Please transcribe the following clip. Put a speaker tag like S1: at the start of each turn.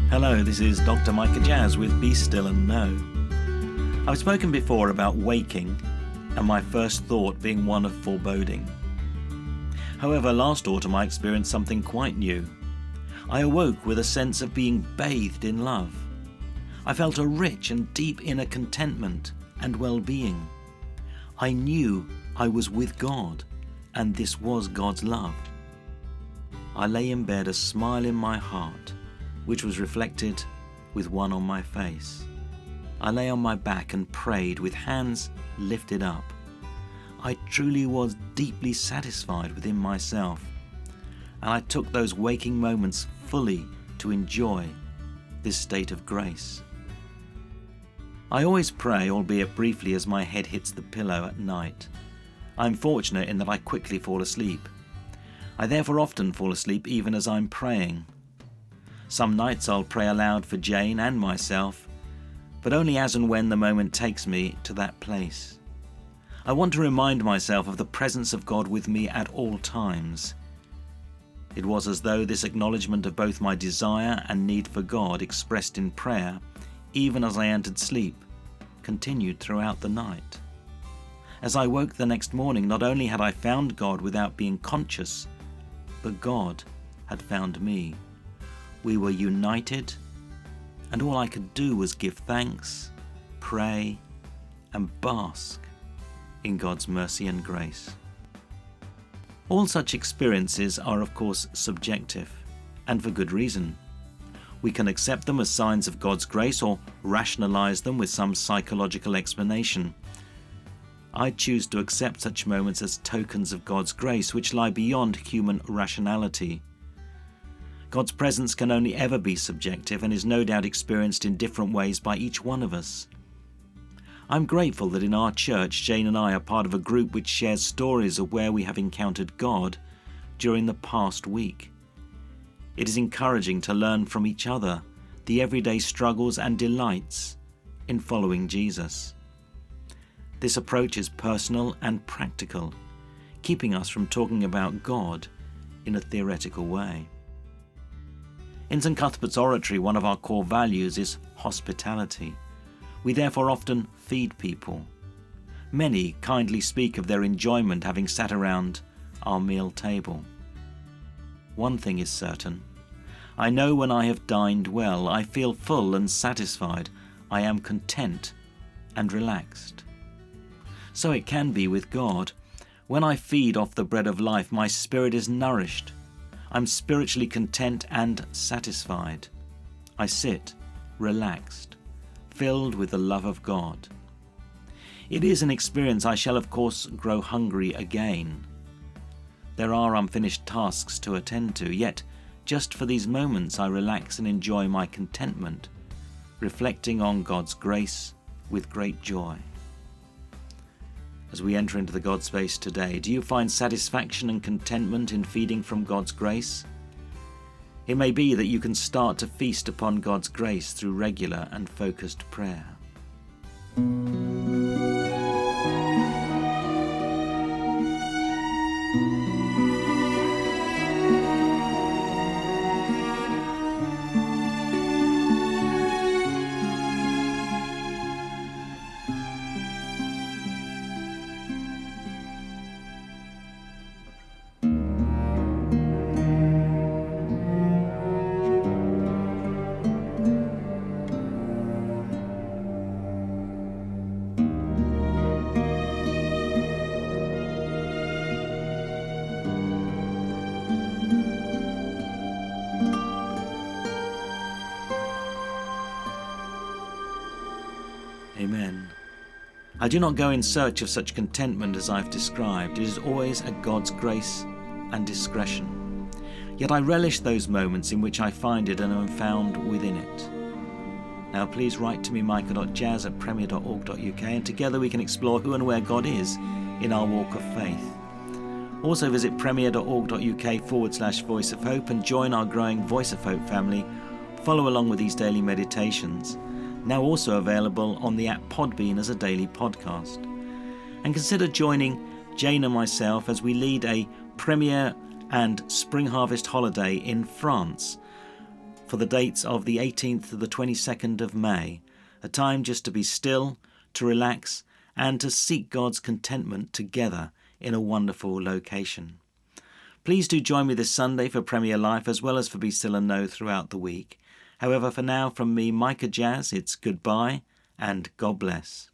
S1: Hello, this is Dr. Micah Jazz with Be Still and Know. I've spoken before about waking and my first thought being one of foreboding. However, last autumn I experienced something quite new. I awoke with a sense of being bathed in love. I felt a rich and deep inner contentment and well-being. I knew I was with God, and this was God's love. I lay in bed, a smile in my heart, which was reflected with one on my face. I lay on my back and prayed with hands lifted up. I truly was deeply satisfied within myself, and I took those waking moments fully to enjoy this state of grace. I always pray, albeit briefly, as my head hits the pillow at night. I'm fortunate in that I quickly fall asleep. I therefore often fall asleep even as I'm praying. Some nights I'll pray aloud for Jane and myself, but only as and when the moment takes me to that place. I want to remind myself of the presence of God with me at all times. It was as though this acknowledgement of both my desire and need for God, expressed in prayer, even as I entered sleep, continued throughout the night. As I woke the next morning, not only had I found God without being conscious, but God had found me. We were united, and all I could do was give thanks, pray, and bask in God's mercy and grace. All such experiences are, of course, subjective, and for good reason. We can accept them as signs of God's grace or rationalize them with some psychological explanation. I choose to accept such moments as tokens of God's grace, which lie beyond human rationality. God's presence can only ever be subjective and is no doubt experienced in different ways by each one of us. I'm grateful that in our church, Jane and I are part of a group which shares stories of where we have encountered God during the past week. It is encouraging to learn from each other the everyday struggles and delights in following Jesus. This approach is personal and practical, keeping us from talking about God in a theoretical way. In St. Cuthbert's oratory, one of our core values is hospitality. We therefore often feed people. Many kindly speak of their enjoyment having sat around our meal table. One thing is certain. I know when I have dined well, I feel full and satisfied. I am content and relaxed. So it can be with God. When I feed off the bread of life, my spirit is nourished. I'm spiritually content and satisfied. I sit relaxed, filled with the love of God. It is an experience I shall of course grow hungry again. There are unfinished tasks to attend to, yet just for these moments I relax and enjoy my contentment, reflecting on God's grace with great joy. As we enter into the God space today, do you find satisfaction and contentment in feeding from God's grace? It may be that you can start to feast upon God's grace through regular and focused prayer. Amen. I do not go in search of such contentment as I've described. It is always at God's grace and discretion. Yet I relish those moments in which I find it and am found within it. Now please write to me, micah.jazz@premier.org.uk, and together we can explore who and where God is in our walk of faith. Also visit premier.org.uk/Voice of Hope and join our growing Voice of Hope family. Follow along with these daily meditations, now also available on the app Podbean as a daily podcast. And consider joining Jane and myself as we lead a Premier and Spring Harvest holiday in France for the dates of the 18th to the 22nd of May, a time just to be still, to relax, and to seek God's contentment together in a wonderful location. Please do join me this Sunday for Premier Life as well as for Be Still and Know throughout the week. However, for now, from me, Micah Jazz, it's goodbye and God bless.